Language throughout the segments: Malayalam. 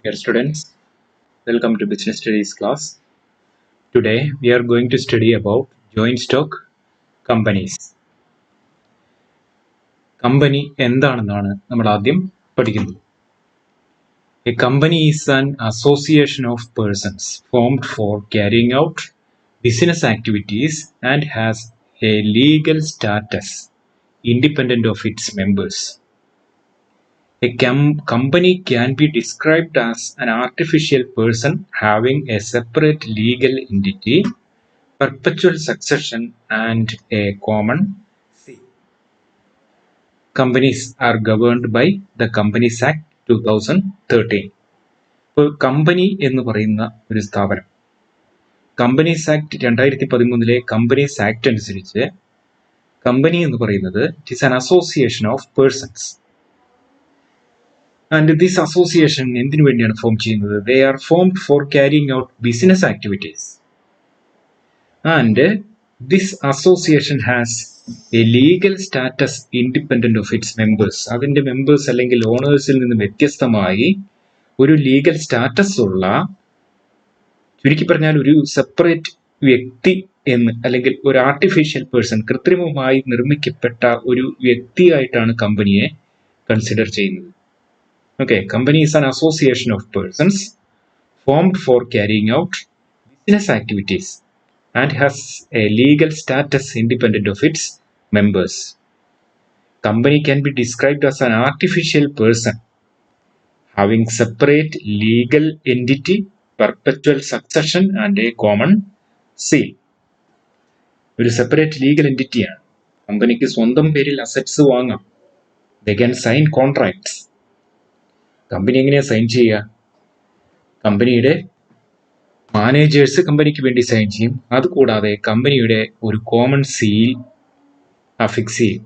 Dear students, welcome to Business Studies class. Today we are going to study about joint stock companies. Company എന്താണെന്നാണ് നമ്മൾ ആദ്യം പഠിക്കുന്നത്. A company is an association of persons formed for carrying out business activities and has a legal status independent of its members. A company can be described as an artificial person having a separate legal entity, perpetual succession, and a common seal. Companies are governed by the Companies Act 2013. ഇപ്പോൾ കമ്പനി എന്ന് പറയുന്ന ഒരു സ്ഥാപനം, കമ്പനീസ് ആക്ട് 2013 കമ്പനീസ് ആക്ട് അനുസരിച്ച് കമ്പനി എന്ന് പറയുന്നത് it is an association of persons. And this association എന്തിനു വേണ്ടിയാണ് ഫോം ചെയ്യുന്നത്? They are formed for carrying out business activities and this association has a legal status independent of its members. അതിന്റെ മെമ്പേഴ്സ് അല്ലെങ്കിൽ ഓണേഴ്സിൽ നിന്ന് വ്യത്യസ്തമായി ഒരു ലീഗൽ സ്റ്റാറ്റസ് ഉള്ള, ചുരുക്കി പറഞ്ഞാൽ ഒരു സെപ്പറേറ്റ് വ്യക്തി എന്ന്, അല്ലെങ്കിൽ ഒരു ആർട്ടിഫിഷ്യൽ പേഴ്സൺ, കൃത്രിമമായി നിർമ്മിക്കപ്പെട്ട ഒരു വ്യക്തിയായിട്ടാണ് കമ്പനിയെ കൺസിഡർ ചെയ്യുന്നത്. Okay, company is an association of persons formed for carrying out business activities and has a legal status independent of its members. Company can be described as an artificial person having separate legal entity, perpetual succession, and a common seal. ഒരു സെപ്പറേറ്റ് ലീഗൽ എൻറ്റിറ്റിയാണ്. കമ്പനിക്ക് സ്വന്തം പേരിൽ അസറ്റ്സ് വാങ്ങാം. They can sign contracts. Company എങ്ങനെയാ സൈൻ ചെയ്യുക? കമ്പനിയുടെ മാനേജേഴ്സ് കമ്പനിക്ക് വേണ്ടി സൈൻ ചെയ്യും. അതുകൂടാതെ കമ്പനിയുടെ ഒരു കോമൺ സീൽ അഫിക്സ് ചെയ്യും.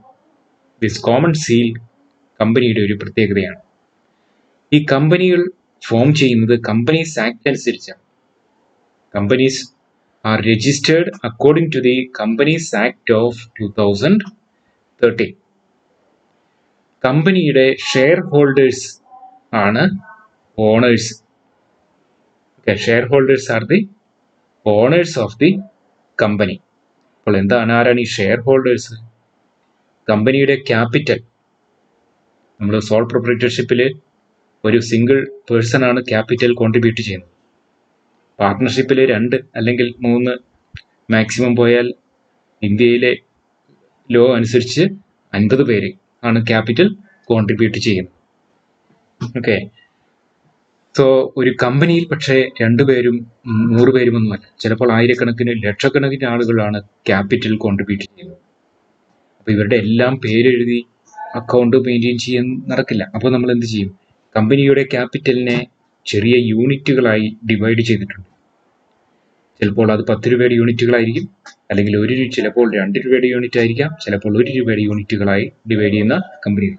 ദിസ് കോമൺ സീൽ കമ്പനിയുടെ ഒരു പ്രത്യേകതയാണ്. ഈ കമ്പനികൾ ഫോം ചെയ്യുന്നത് കമ്പനീസ് ആക്ട് അനുസരിച്ചാണ്. Companies are registered according to the companies act of 2013. കമ്പനിയുടെ ഷെയർ ഹോൾഡേഴ്സ് ആണ് owners. Shareholders are the owners of the company. അപ്പോൾ ആരാണ് ഈ ഷെയർ ഹോൾഡേഴ്സ്? കമ്പനിയുടെ ക്യാപിറ്റൽ, നമ്മൾ സോൾ പ്രൊപ്രൈറ്റർഷിപ്പിൽ ഒരു സിംഗിൾ പേഴ്സൺ ആണ് ക്യാപിറ്റൽ കോൺട്രിബ്യൂട്ട് ചെയ്യുന്നത്. പാർട്ട്ണർഷിപ്പിൽ 2 അല്ലെങ്കിൽ 3 മാക്സിമം പോയാൽ ഇന്ത്യയിലെ ലോ അനുസരിച്ച് 50 പേര് ആണ് ക്യാപിറ്റൽ കോൺട്രിബ്യൂട്ട് ചെയ്യുന്നത്. ഓക്കെ, സോ ഒരു കമ്പനിയിൽ പക്ഷേ 2 പേരും 100 പേരും ഒന്നുമല്ല, ചിലപ്പോൾ ആയിരക്കണക്കിന് ലക്ഷക്കണക്കിന് ആളുകളാണ് ക്യാപിറ്റൽ കോൺട്രിബ്യൂട്ട് ചെയ്യുന്നത്. അപ്പോൾ ഇവരുടെ എല്ലാം പേരെഴുതി അക്കൗണ്ട് മെയിൻറ്റെയിൻ ചെയ്യാൻ നടക്കില്ല. അപ്പോൾ നമ്മൾ എന്ത് ചെയ്യും? കമ്പനിയുടെ ക്യാപിറ്റലിനെ ചെറിയ യൂണിറ്റുകളായി ഡിവൈഡ് ചെയ്തിട്ടുണ്ട്. ചിലപ്പോൾ അത് 10 രൂപയുടെ യൂണിറ്റുകളായിരിക്കും, അല്ലെങ്കിൽ ചിലപ്പോൾ 2 രൂപയുടെ യൂണിറ്റ് ആയിരിക്കാം, ചിലപ്പോൾ 1 രൂപയുടെ യൂണിറ്റുകളായി ഡിവൈഡ് ചെയ്യുന്ന കമ്പനികൾ.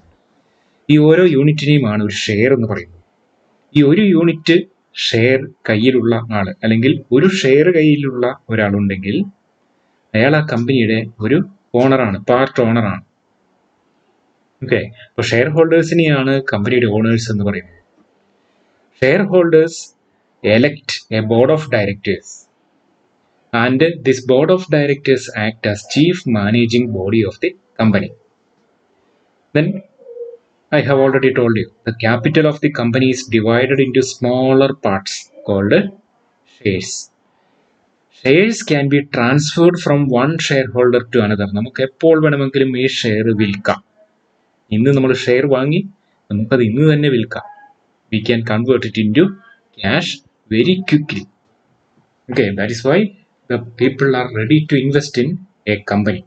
ഈ ഓരോ യൂണിറ്റിനെയുമാണ് ഒരു ഷെയർ എന്ന് പറയുന്നത്. ഈ ഒരു യൂണിറ്റ് ഷെയർ കയ്യിലുള്ള ആള്, അല്ലെങ്കിൽ ഒരു ഷെയർ കയ്യിലുള്ള ഒരാളുണ്ടെങ്കിൽ അയാൾ ആ കമ്പനിയുടെ ഒരു ഓണറാണ്, പാർട്ട് ഓണറാണ്. ഓക്കെ, അപ്പോൾ ഷെയർ ഹോൾഡേഴ്സിനെയാണ് കമ്പനിയുടെ ഓണേഴ്സ് എന്ന് പറയുന്നത്. Share holders elect A board of directors and this board of directors act as chief managing body of the company. Then I have already told you, the capital of the company is divided into smaller parts called shares. Shares can be transferred from one shareholder to another. നമുക്ക് എപ്പോൾ വേണമെങ്കിലും ഈ ഷെയർ വിൽക്കാം. ഇന്ന് നമ്മൾ ഷെയർ വാങ്ങി, നമുക്കത് ഇന്ന് തന്നെ വിൽക്കാം. We can convert it into cash very quickly. Okay, that is why the people are ready to invest in a company.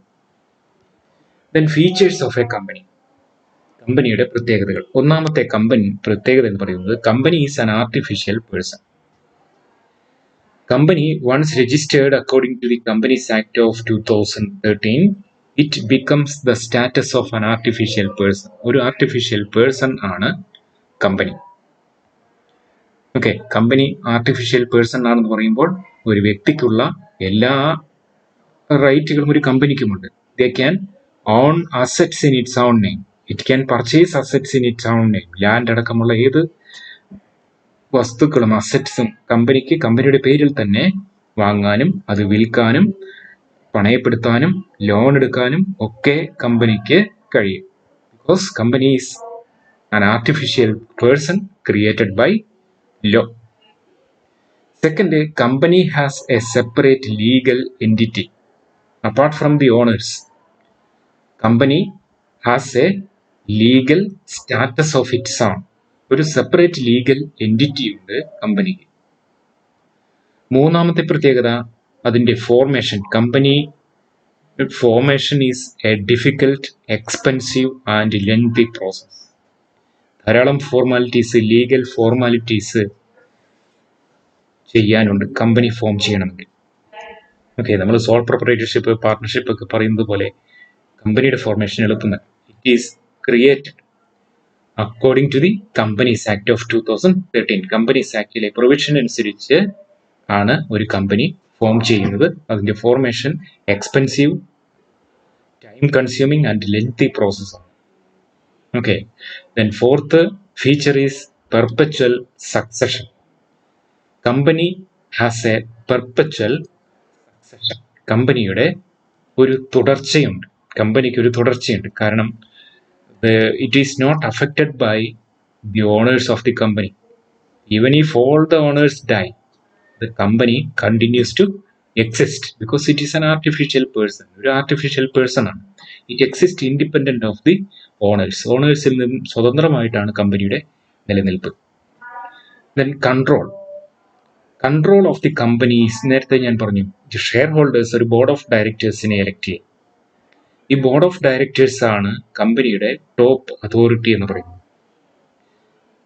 Then features of a company. കമ്പനിയുടെ പ്രത്യേകതകൾ. ഒന്നാമത്തെ പ്രത്യേകത എന്ന് പറയുന്നത്, company is an artificial person. Company once registered according to the companies act of 2013, it becomes the status of an artificial person. ഒരു ആർട്ടിഫിഷ്യൽ പേഴ്സൺ ആണ് company. Okay, company artificial person ആണെന്ന് പറയുമ്പോൾ ഒരു വ്യക്തിക്കുള്ള എല്ലാ റൈറ്റുകളും ഒരു കമ്പനിക്കുമുണ്ട്. They can own assets in its own name. It can purchase assets in its own name. Land അടക്കമുള്ള ഏത് വസ്തുക്കളും അസറ്റ്സും കമ്പനിക്ക് കമ്പനിയുടെ പേരിൽ തന്നെ വാങ്ങാനും അത് വിൽക്കാനും പണയപ്പെടുത്താനും ലോൺ എടുക്കാനും ഒക്കെ കമ്പനിക്ക് കഴിയും. Because company is an artificial person created by law. Second, a company has a separate legal entity apart from the owners. Company has a legal status of its own. ഒരു സെപ്പറേറ്റ് ലീഗൽ എൻറ്റിറ്റി ഉണ്ട് കമ്പനിക്ക്. മൂന്നാമത്തെ പ്രത്യേകത അതിൻ്റെ formation. Company formation is a difficult, expensive and lengthy process. ധാരാളം ഫോർമാലിറ്റീസ്, ലീഗൽ ഫോർമാലിറ്റീസ് ചെയ്യാനുണ്ട് കമ്പനി ഫോം ചെയ്യണമെങ്കിൽ. ഓക്കെ, നമ്മൾ സോൾ പ്രൊപ്പറേറ്റർഷിപ്പ്, പാർട്ട്ണർഷിപ്പ് ഒക്കെ പറയുന്നത് പോലെ കമ്പനിയുടെ ഫോർമേഷൻ എളുപ്പമാണ്. It is created according to the companies act of 2013. Companies ആക്ടിലെ പ്രൊവിഷൻ അനുസരിച്ച് ആണ് ഒരു കമ്പനി ഫോം ചെയ്യുന്നത്. അതിൻ്റെ formation expensive, time consuming and lengthy പ്രോസസ്സാണ്. Okay, then fourth feature is perpetual succession. Company has a perpetual succession. കമ്പനിയുടെ ഒരു തുടർച്ചയുണ്ട്, കമ്പനിക്ക് ഒരു തുടർച്ചയുണ്ട്. കാരണം it is not affected by the owners of the company. Even if all the owners die, the company continues to exist because it is an artificial person. ഒരു artificial person ആണ്. It exists independent of the owners. ഓണേഴ്സിൽ നിന്നും സ്വതന്ത്രമായിട്ടാണ് കമ്പനിയുടെ നിലനിൽപ്പ്. Then control of the companies. നേരത്തെ ഞാൻ പറഞ്ഞു, ഷെയർ ഹോൾഡേഴ്സ് ഒരു ബോർഡ് ഓഫ് ഡയറക്ടേഴ്സിനെ എലക്ട് ചെയ്യും. ഈ ബോർഡ് ഓഫ് ഡയറക്ടേഴ്സ് ആണ് കമ്പനിയുടെ ടോപ്പ് അതോറിറ്റി എന്ന് പറയുന്നത്.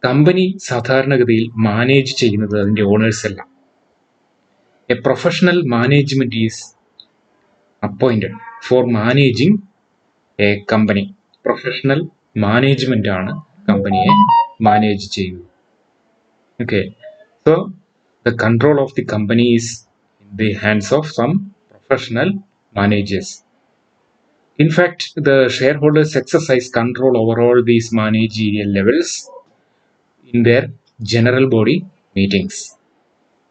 കമ്പനി സാധാരണഗതിയിൽ മാനേജ് ചെയ്യുന്നത് അതിൻ്റെ ഓണേഴ്സ് അല്ല. A professional management is appointed for managing a company. Professional management ആണ് കമ്പനിയെ മാനേജ് ചെയ്യുന്നത്. Okay, so the control of the company is in the hands of some professional managers. In fact, the shareholders exercise control over all these managerial levels in their general body meetings.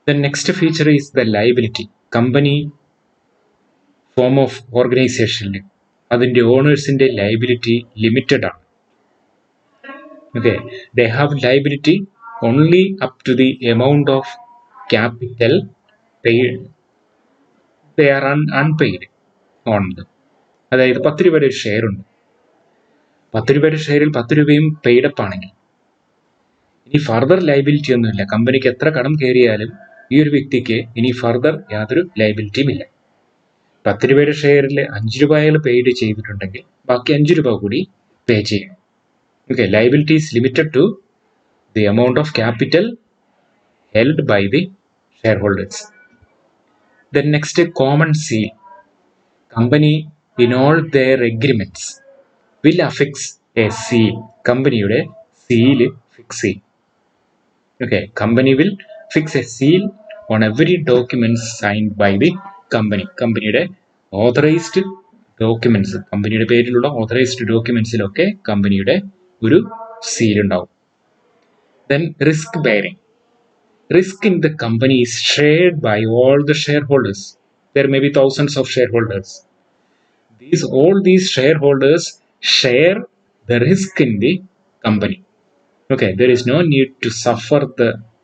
The next feature is the liability. Company form of organization, അതിൻ്റെ ഓണേഴ്സിൻ്റെ ലയബിലിറ്റി ലിമിറ്റഡ് ആണ്. Okay, they have liability only up to the amount of capital paid. They are unpaid on them. അതായത് 10 രൂപയുടെ ഒരു ഷെയർ ഉണ്ട്. 10 രൂപയുടെ ഷെയറിൽ 10 രൂപയും പെയ്ഡപ്പ് ആണെങ്കിൽ ഇനി ഫർദർ ലയബിലിറ്റി ഒന്നുമില്ല. കമ്പനിക്ക് എത്ര കടം കയറിയാലും ഈ ഒരു വ്യക്തിക്ക് ഇനി ഫർദർ യാതൊരു ലയബിലിറ്റിയും ഇല്ല. 10 രൂപയുടെ ഷെയറിൽ 5 രൂപ അയാൾ പെയ്ഡ് ചെയ്തിട്ടുണ്ടെങ്കിൽ ബാക്കി 5 രൂപ കൂടി പേ ചെയ്യണം. Okay, liability is limited to the amount of capital held by the shareholders. Then next, common seal. Company in all their agreements will affix a seal. കമ്പനിയുടെ സീല് ഫിക്സ് ചെയ്യും. Okay, company will fix a seal on every documents signed by the company. കമ്പനിയുടെ ഓതറൈസ്ഡ് ഡോക്യുമെന്റ്സ്, കമ്പനിയുടെ പേരിലുള്ള ഓതറൈസ്ഡ് ഡോക്യുമെന്റ്സിലൊക്കെ കമ്പനിയുടെ ഒരു സീൽ ഉണ്ടാവും. Then risk bearing. Risk in the company is shared by all the share holders. There may be thousands of shareholders. All these shareholders share the risk in the company. Okay, there is no need to suffer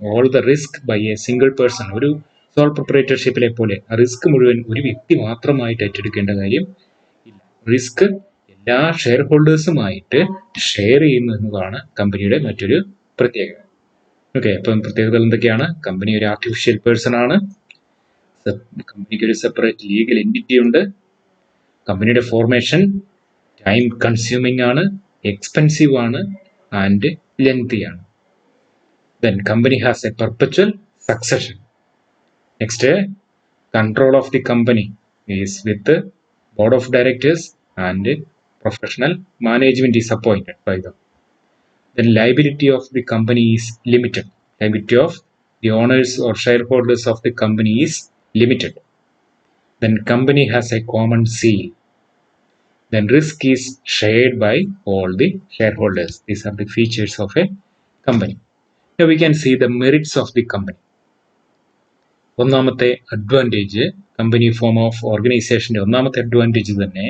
all the risk by a single person. ഒരു സോൾ പ്രൊപ്പറേറ്റർഷിപ്പിലെ പോലെ റിസ്ക് മുഴുവൻ ഒരു വ്യക്തി മാത്രമായിട്ട് ഏറ്റെടുക്കേണ്ട കാര്യം ഇല്ല. റിസ്ക് എല്ലാ ഷെയർ ഹോൾഡേഴ്സുമായിട്ട് ഷെയർ ചെയ്യുന്നു എന്നതാണ് കമ്പനിയുടെ മറ്റൊരു പ്രത്യേകത. ഓക്കെ, അപ്പം പ്രത്യേകതകൾ എന്തൊക്കെയാണ്? കമ്പനി ഒരു ആർട്ടിഫിഷ്യൽ പേഴ്സൺ ആണ്. കമ്പനിക്ക് ഒരു സെപ്പറേറ്റ് ലീഗൽ എൻറ്റിറ്റി ഉണ്ട്. കമ്പനിയുടെ ഫോർമേഷൻ ടൈം കൺസ്യൂമിംഗ് ആണ്, എക്സ്പെൻസീവ് ആണ് ആൻഡ് ലെങ്തി ആണ്. Then company has a perpetual succession. Next, control of the company is with board of directors and professional management is appointed by them. Then liability of the company is limited. Liability of the owners or shareholders of the company is limited. Then company has a common seal. Then risk is shared by all the shareholders. These are the features of a company. Now we can see the merits of the company. ഒന്നാമത്തെ അഡ്വാൻറ്റേജ്, കമ്പനി ഫോം ഓഫ് ഓർഗനൈസേഷൻ്റെ ഒന്നാമത്തെ അഡ്വാൻറ്റേജ് തന്നെ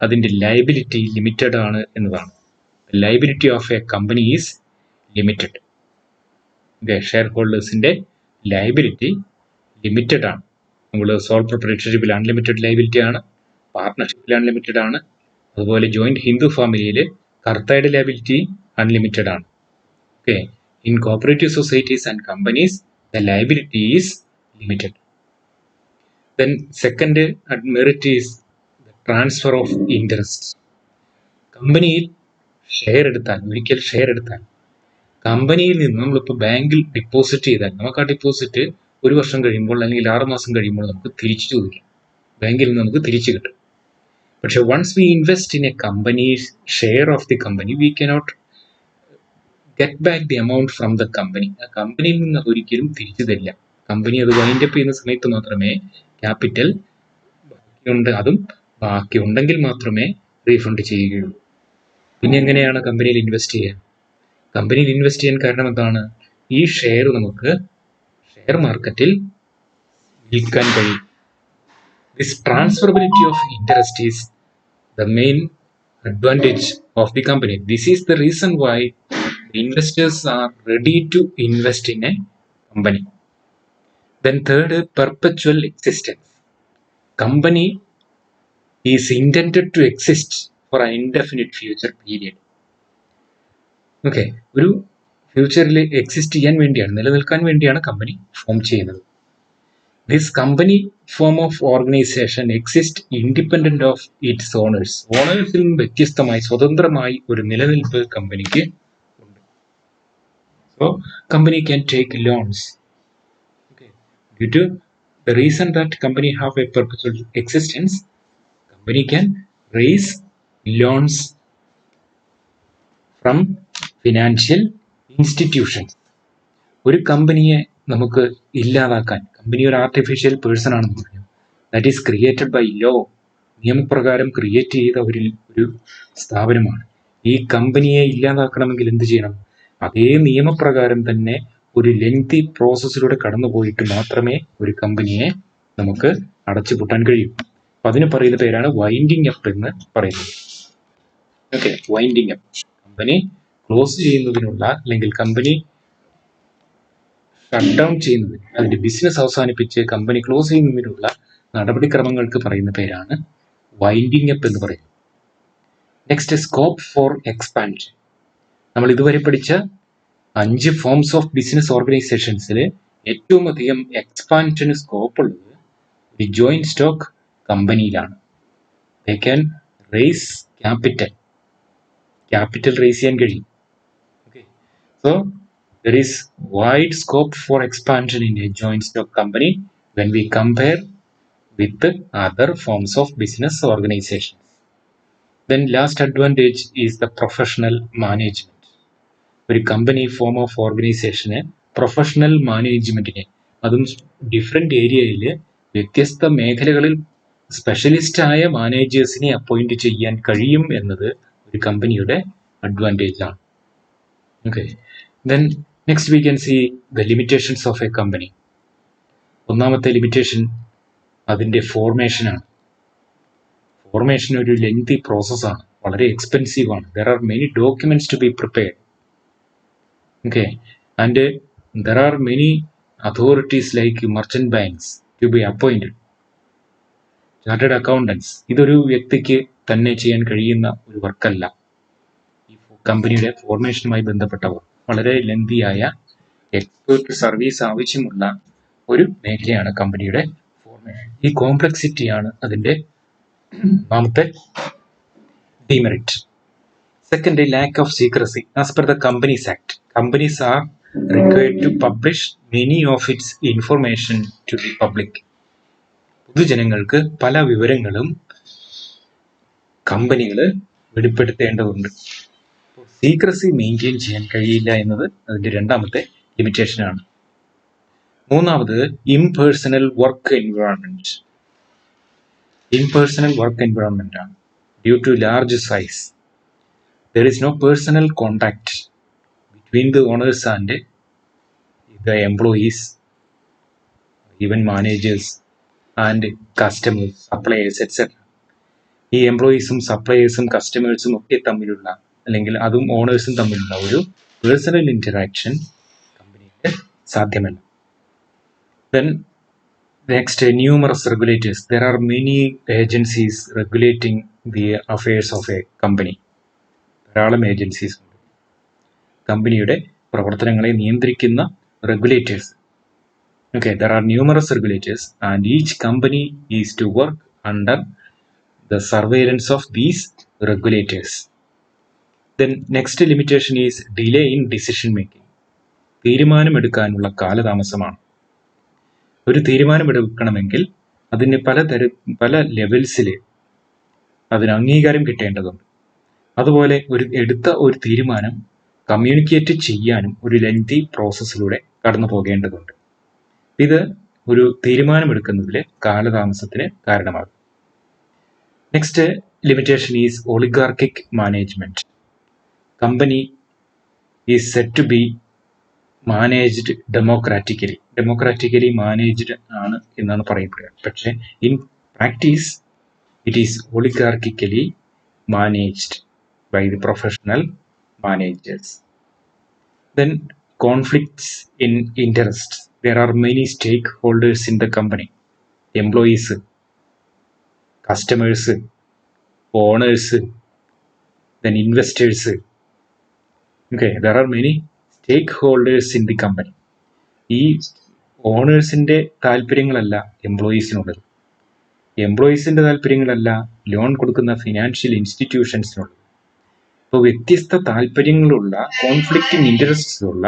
അതിൻ്റെ ലയബിലിറ്റി ലിമിറ്റഡ് ആണ് എന്നതാണ്. Liability of a company is limited. Share ഹോൾഡേഴ്സിൻ്റെ ലയബിലിറ്റി ലിമിറ്റഡ് ആണ്. നമ്മൾ സോൾ പ്രൊപ്രൈറ്റർഷിപ്പിൽ അൺലിമിറ്റഡ് ലയബിലിറ്റി ആണ്, പാർട്ട്ണർഷിപ്പിൽ അൺലിമിറ്റഡ് ആണ്, അതുപോലെ ജോയിന്റ് ഹിന്ദു ഫാമിലിയിൽ കർത്തയുടെ ലയബിലിറ്റി അൺലിമിറ്റഡ് ആണ്. Okay, in cooperative societies and companies the liability is limited. Then second merit is the transfer of interest. കമ്പനിയിൽ ഷെയർ എടുത്താൽ, ഒരിക്കൽ ഷെയർ എടുത്താൽ കമ്പനിയിൽ നിന്ന് നമ്മളിപ്പോൾ ബാങ്കിൽ ഡിപ്പോസിറ്റ് ചെയ്താൽ നമുക്ക് ആ ഡിപ്പോസിറ്റ് 1 വർഷം കഴിയുമ്പോൾ അല്ലെങ്കിൽ 6 മാസം കഴിയുമ്പോൾ നമുക്ക് തിരിച്ചു ചോദിക്കാം, ബാങ്കിൽ നിന്ന് നമുക്ക് തിരിച്ചു കിട്ടും. പക്ഷെ once we invest in a company share of the company, we cannot get back the amount from the company. ആ കമ്പനിയിൽ നിന്ന് ഒരിക്കലും തിരിച്ചു തരില്ല. കമ്പനി അത് വൈൻഡ് അപ്പ് ചെയ്യുന്ന സമയത്ത് മാത്രമേ ക്യാപിറ്റൽ അതും ബാക്കി ഉണ്ടെങ്കിൽ മാത്രമേ റീഫണ്ട് ചെയ്യുകയുള്ളൂ. പിന്നെ എങ്ങനെയാണ് കമ്പനിയിൽ ഇൻവെസ്റ്റ് ചെയ്യുക? കമ്പനിയിൽ ഇൻവെസ്റ്റ് ചെയ്യാൻ കാരണം എന്താണ്? ഈ ഷെയർ നമുക്ക് ഷെയർ മാർക്കറ്റിൽ വിൽക്കാൻ കഴിയും. This transferability of interest is the main advantage of the company. This is the reason why the investors are ready to invest in a company. Then third, perpetual existence. Company is intended to exist for an indefinite future period. Okay, ഒരു ഫ്യൂച്ചറിൽ എക്സിസ്റ്റ് ചെയ്യാൻ വേണ്ടിയാണ്, നിലനിൽക്കാൻ വേണ്ടിയാണ് കമ്പനി ഫോം ചെയ്യുന്നത്. This company form of organization exists independent of its owners. ഓണേഴ്സിൽ നിന്ന് വ്യത്യസ്തമായി സ്വതന്ത്രമായി ഒരു നിലനിൽപ്പ് കമ്പനിക്ക് ഉണ്ട്. So company can take loans. Due to the reason that company have a perpetual existence, company can raise loans from financial institutions. ഒരു കമ്പനിയെ നമുക്ക് ഇല്ലാതാക്കാൻ, കമ്പനി ഒരു ആർട്ടിഫിഷ്യൽ പേഴ്സൺ ആണെന്ന് പറഞ്ഞു, that is created by law, നിയമപ്രകാരം ക്രിയേറ്റ് ചെയ്ത ഒരു സ്ഥാപനമാണ്. ഈ കമ്പനിയെ ഇല്ലാതാക്കണമെങ്കിൽ എന്ത് ചെയ്യണം? അതേ നിയമപ്രകാരം തന്നെ ഒരു ലെങ്തി പ്രോസസ്സിലൂടെ കടന്നുപോയിട്ട് മാത്രമേ ഒരു കമ്പനിയെ നമുക്ക് അടച്ചുപൂട്ടാൻ കഴിയൂ. അപ്പം അതിന് പറയുന്ന പേരാണ് വൈൻഡിങ് അപ്പ് എന്ന് പറയുന്നത്. Okay, winding up, company close ചെയ്യുന്നതിനുള്ള അല്ലെങ്കിൽ കമ്പനി ഷട്ട് ഡൗൺ ചെയ്യുന്നതിന്, അതിന്റെ ബിസിനസ് അവസാനിപ്പിച്ച് കമ്പനി ക്ലോസ് ചെയ്യുന്നതിനുള്ള നടപടിക്രമങ്ങൾക്ക് പറയുന്ന പേരാണ് വൈൻഡിങ് അപ്പ് എന്ന് പറയുന്നത്. Next, scope for expansion. നമ്മൾ ഇതുവരെ പഠിച്ച 5 ഫോംസ് ഓഫ് ബിസിനസ് ഓർഗനൈസേഷൻസിൽ ഏറ്റവും അധികം എക്സ്പാൻഷന് സ്കോപ്പ് ഉള്ളത് ഒരു ജോയിന്റ് സ്റ്റോക്ക് കമ്പനിയിലാണ്. They can raise capital raise ചെയ്യാൻ കഴിയും. Okay, so there is wide scope for expansion in a joint stock company when we compare with the other forms of business organizations. Then last advantage is the professional management. ഒരു കമ്പനി ഫോം ഓഫ് ഓർഗനൈസേഷന് പ്രൊഫഷണൽ മാനേജ്മെന്റിനെ, അതും ഡിഫറെന്റ് ഏരിയയിൽ വ്യത്യസ്ത മേഖലകളിൽ സ്പെഷ്യലിസ്റ്റായ മാനേജേഴ്സിനെ അപ്പോയിന്റ് ചെയ്യാൻ കഴിയും എന്നത് ഒരു കമ്പനിയുടെ അഡ്വാൻറ്റേജ് ആണ്. Okay, then next we can see the limitations of a company. ഒന്നാമത്തെ ലിമിറ്റേഷൻ അതിൻ്റെ ഫോർമേഷനാണ്. ഫോർമേഷൻ ഒരു ലെങ്തി പ്രോസസ്സാണ്, വളരെ എക്സ്പെൻസീവ് ആണ്. There are many documents to be prepared. Okay, and there are many authorities like merchant banks to be appointed. Chartered accountants, ഇതൊരു വ്യക്തിക്ക് തന്നെ ചെയ്യാൻ കഴിയുന്ന ഒരു വർക്കല്ല. ഈ കമ്പനിയുടെ ഫോർമേഷനുമായി ബന്ധപ്പെട്ടവർ വളരെ ലെന്തിയായ എക്സ്പേർട്ട് സർവീസ് ആവശ്യമുള്ള ഒരു മേഖലയാണ് കമ്പനിയുടെ ഫോർമേഷൻ. ഈ കോംപ്ലക്സിറ്റിയാണ് അതിൻ്റെ ഒന്നാമത്തെ demerit. Second, lack of secrecy. As per the companies act, companies are required to publish many of its information to the public. പൊതുജനങ്ങൾക്ക് പല വിവരങ്ങളും കമ്പനികൾ വെളിപ്പെടുത്തേണ്ടതുണ്ട്. സീക്രസി മെയിൻറ്റെയിൻ ചെയ്യാൻ കഴിയില്ല എന്നത് അതിൻ്റെ രണ്ടാമത്തെ ലിമിറ്റേഷനാണ്. മൂന്നാമത്, impersonal work environment. Impersonal work environment ആണ്. Due to large size, there is no personal contact between the owners and the employees, even managers and customers, suppliers, etc. ഈ എംപ്ലോയീസും സപ്ലയേഴ്സും കസ്റ്റമേഴ്സും ഒക്കെ തമ്മിലുള്ള അല്ലെങ്കിൽ അതും ഓണേഴ്സും തമ്മിലുള്ള ഒരു പേഴ്സണൽ ഇന്ററാക്ഷൻ കമ്പനിയിൽ സാധ്യമല്ല. Then next, numerous regulators. There are many agencies regulating the affairs of a company. ധാരാളം ഏജൻസീസ് ഉണ്ട് കമ്പനിയുടെ പ്രവർത്തനങ്ങളെ നിയന്ത്രിക്കുന്ന regulators. Okay, there are numerous regulators and each company is to work under the surveillance of these regulators. Then next limitation is delay in decision making. തീരുമാനമെടുക്കാനുള്ള കാലതാമസമാണ്. ഒരു തീരുമാനമെടുക്കണമെങ്കിൽ അതിന് പല ലെവൽസിൽ അതിന് അംഗീകാരം കിട്ടേണ്ടതുണ്ട്. അതുപോലെ എടുത്ത ഒരു തീരുമാനം കമ്മ്യൂണിക്കേറ്റ് ചെയ്യാനും ഒരു ലെങ്തി പ്രോസസ്സിലൂടെ കടന്നു പോകേണ്ടതുണ്ട്. ഇത് ഒരു തീരുമാനമെടുക്കുന്നതിൽ കാലതാമസത്തിന് കാരണമാകും. Next limitation is oligarchic management. Company is set to be managed democratically managed ആണ് എന്നാണ് പറയപ്പെടുക. പക്ഷേ in practice it is oligarchically managed by the professional managers. Then conflicts in interest. There are many stakeholders in the company. Employees, customers, owners, then investors. Okay, there are many stakeholders in the company. ഈ ഓണേഴ്സിന്റെ താല്പര്യങ്ങളല്ല എംപ്ലോയീസിനുള്ളത്, എംപ്ലോയീസിന്റെ താല്പര്യങ്ങളല്ല ലോൺ കൊടുക്കുന്ന ഫിനാൻഷ്യൽ ഇൻസ്റ്റിറ്റ്യൂഷൻസിനുള്ളത്. അപ്പോൾ വ്യത്യസ്ത താല്പര്യങ്ങളുള്ള കോൺഫ്ലിക്റ്റിംഗ് ഇൻട്രസ്റ്റ്സ് ഉള്ള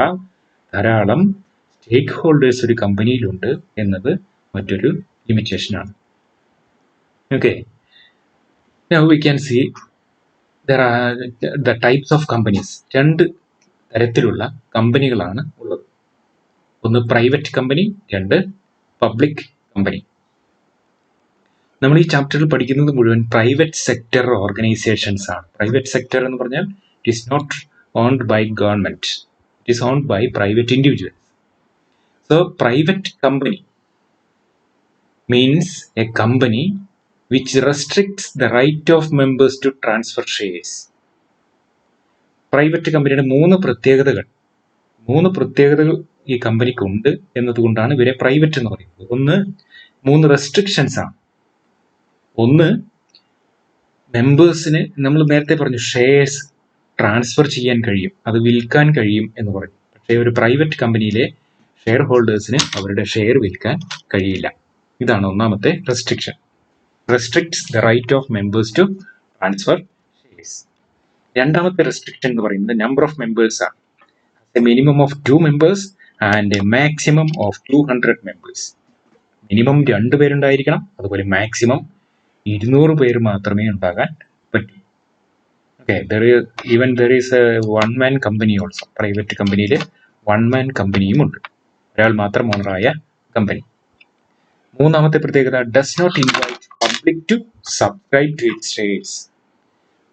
ധാരാളം സ്റ്റേക്ക് ഹോൾഡേഴ്സ് ഒരു കമ്പനിയിലുണ്ട് എന്നത് മറ്റൊരു ലിമിറ്റേഷനാണ്. Okay, now we can see the types of companies. 2 തരത്തിലുള്ള കമ്പനികളാണ് ഉള്ളത്. ഒന്ന് പ്രൈവറ്റ് കമ്പനി, 2 പബ്ലിക് കമ്പനി. നമ്മൾ ഈ ചാപ്റ്ററിൽ പഠിക്കുന്നത് മുഴുവൻ പ്രൈവറ്റ് സെക്ടർ ഓർഗനൈസേഷൻസ് ആണ്. പ്രൈവറ്റ് സെക്ടർ എന്ന് പറഞ്ഞാൽ it is not owned by government, it is owned by private individuals. So private company means a company which restricts the right of members to transfer shares. Private കമ്പനിയുടെ 3 പ്രത്യേകതകൾ ഈ കമ്പനിക്കുണ്ട് എന്നതുകൊണ്ടാണ് ഇവരെ പ്രൈവറ്റ് എന്ന് പറയുന്നത്. ഒന്ന്, 3 റെസ്ട്രിക്ഷൻസ് ആണ്. ഒന്ന്, മെമ്പേഴ്സിന് നമ്മൾ നേരത്തെ പറഞ്ഞു ഷെയർസ് ട്രാൻസ്ഫർ ചെയ്യാൻ കഴിയും, അത് വിൽക്കാൻ കഴിയും എന്ന് പറഞ്ഞു. പക്ഷേ ഒരു പ്രൈവറ്റ് കമ്പനിയിലെ ഷെയർ ഹോൾഡേഴ്സിന് അവരുടെ ഷെയർ വിൽക്കാൻ കഴിയില്ല. ഇതാണ് ഒന്നാമത്തെ restriction. Restricts the right of members to transfer shares. രണ്ടാമത്തെ റെസ്ട്രിക്ഷൻ എന്ന് പറയുന്നത് നമ്പർ ഓഫ് മെമ്പേഴ്സ് ആണ്. A minimum of 2 members and a maximum of 200 members. Minimum 2 പേരുണ്ടായിരിക്കണം, അതുപോലെ മാക്സിമം 200 പേര് മാത്രമേ ഉണ്ടാകാൻ പറ്റൂ. Okay, there is a one-man company also. Private കമ്പനിയിൽ 1-man കമ്പനിയും ഉണ്ട്, ഒരാൾ മാത്രം ഓണറായ കമ്പനി. മൂന്നാമത്തെ പ്രത്യേകത, does not invite public to subscribe to its shares.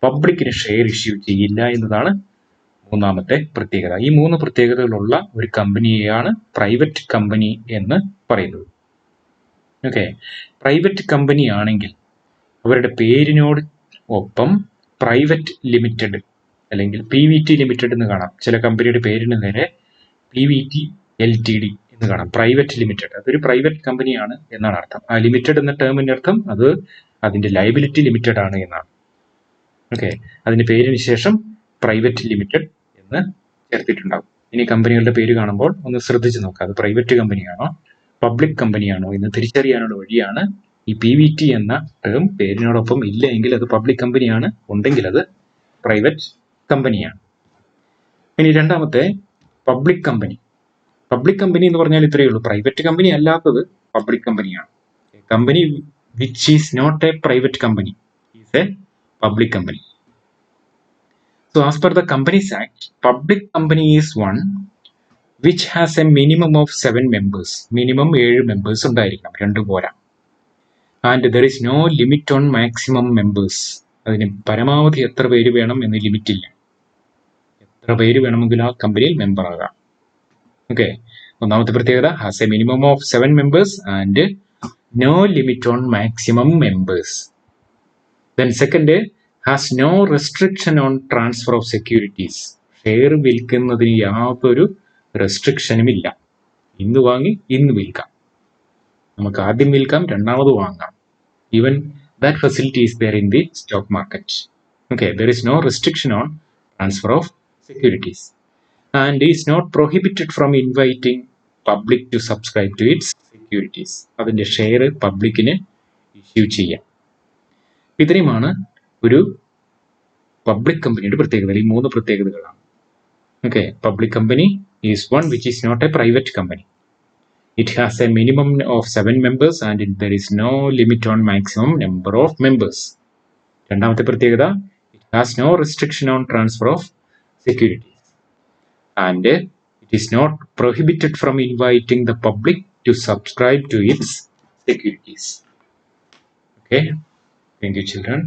പബ്ലിക്കിന് ഷെയർ ഇഷ്യൂ ചെയ്യില്ല എന്നതാണ് മൂന്നാമത്തെ പ്രത്യേകത. ഈ 3 പ്രത്യേകതകളുള്ള ഒരു കമ്പനിയെയാണ് പ്രൈവറ്റ് കമ്പനി എന്ന് പറയുന്നത്. ഓക്കെ, പ്രൈവറ്റ് കമ്പനി ആണെങ്കിൽ അവരുടെ പേരിനോട് ഒപ്പം പ്രൈവറ്റ് ലിമിറ്റഡ് അല്ലെങ്കിൽ PVT ലിമിറ്റഡ് എന്ന് കാണാം. ചില കമ്പനിയുടെ പേരിന് നേരെ PVT LTD എന്ന് കാണാം. പ്രൈവറ്റ് ലിമിറ്റഡ്, അതൊരു പ്രൈവറ്റ് കമ്പനിയാണ് എന്നാണ് അർത്ഥം. ആ ലിമിറ്റഡ് എന്ന ടേമിന്റെ അർത്ഥം അത് അതിന്റെ ലയബിലിറ്റി ലിമിറ്റഡ് ആണ് എന്നാണ്. ഓക്കെ, അതിന്റെ പേരിന് ശേഷം പ്രൈവറ്റ് ലിമിറ്റഡ് എന്ന് ചേർത്തിട്ടുണ്ടാകും. ഇനി കമ്പനികളുടെ പേര് കാണുമ്പോൾ ഒന്ന് ശ്രദ്ധിച്ച് നോക്കാം, അത് പ്രൈവറ്റ് കമ്പനിയാണോ പബ്ലിക് കമ്പനിയാണോ എന്ന് തിരിച്ചറിയാനുള്ള വഴിയാണ് ഈ PVT എന്ന ടേം പേരിനോടൊപ്പം ഇല്ല എങ്കിൽ അത് പബ്ലിക് കമ്പനിയാണ്, ഉണ്ടെങ്കിൽ അത് പ്രൈവറ്റ് കമ്പനിയാണ്. ഇനി രണ്ടാമത്തെ പബ്ലിക് കമ്പനി. പബ്ലിക് കമ്പനി എന്ന് പറഞ്ഞാൽ ഇത്രയേ ഉള്ളൂ, പ്രൈവറ്റ് കമ്പനി അല്ലാത്തത് പബ്ലിക് കമ്പനിയാണ്. Company which is not a private company is a public company. So as per the Companies Act, public company is one which has a minimum of 7 members. Minimum 7 members ഉണ്ടായിരിക്കണം, 2 പോരാ. And there is no limit on maximum members. അതിന് പരമാവധി എത്ര പേര് വേണം എന്ന് ലിമിറ്റ് ഇല്ല, എത്ര പേര് വേണമെങ്കിലും ആ കമ്പനിയിൽ മെമ്പർ ആകാം. ഓക്കെ, ഒന്നാമത്തെ പ്രത്യേകത has a minimum of 7 members and no limit on maximum members. Then second, has no restriction on transfer of securities. Share വിൽക്കുന്നതിന് യാതൊരു റെസ്ട്രിക്ഷനും ഇല്ല. ഇന്ന് വാങ്ങി ഇന്ന് വിൽക്കാം, നമുക്ക് ആദ്യം വിൽക്കാം, രണ്ടാമത് വാങ്ങാം. Even that facility is there in the stock market. Okay, there is no restriction on transfer of securities and is not prohibited from inviting public to subscribe to its securities. അതിൻ്റെ ഷെയർ പബ്ലിക്കിന് ഇഷ്യൂ ചെയ്യാം. ഇത്രയുമാണ് ഒരു പബ്ലിക് കമ്പനിയുടെ പ്രത്യേകത. ഈ 3 പ്രത്യേകതകളാണ്. Okay, public company is one which is not a private company. It has a minimum of 7 members and there is no limit on maximum number of members. രണ്ടാമത്തെ പ്രത്യേകത, it has no restriction on transfer of securities and it is not prohibited from inviting the public to subscribe to its securities. Okay, thank you children.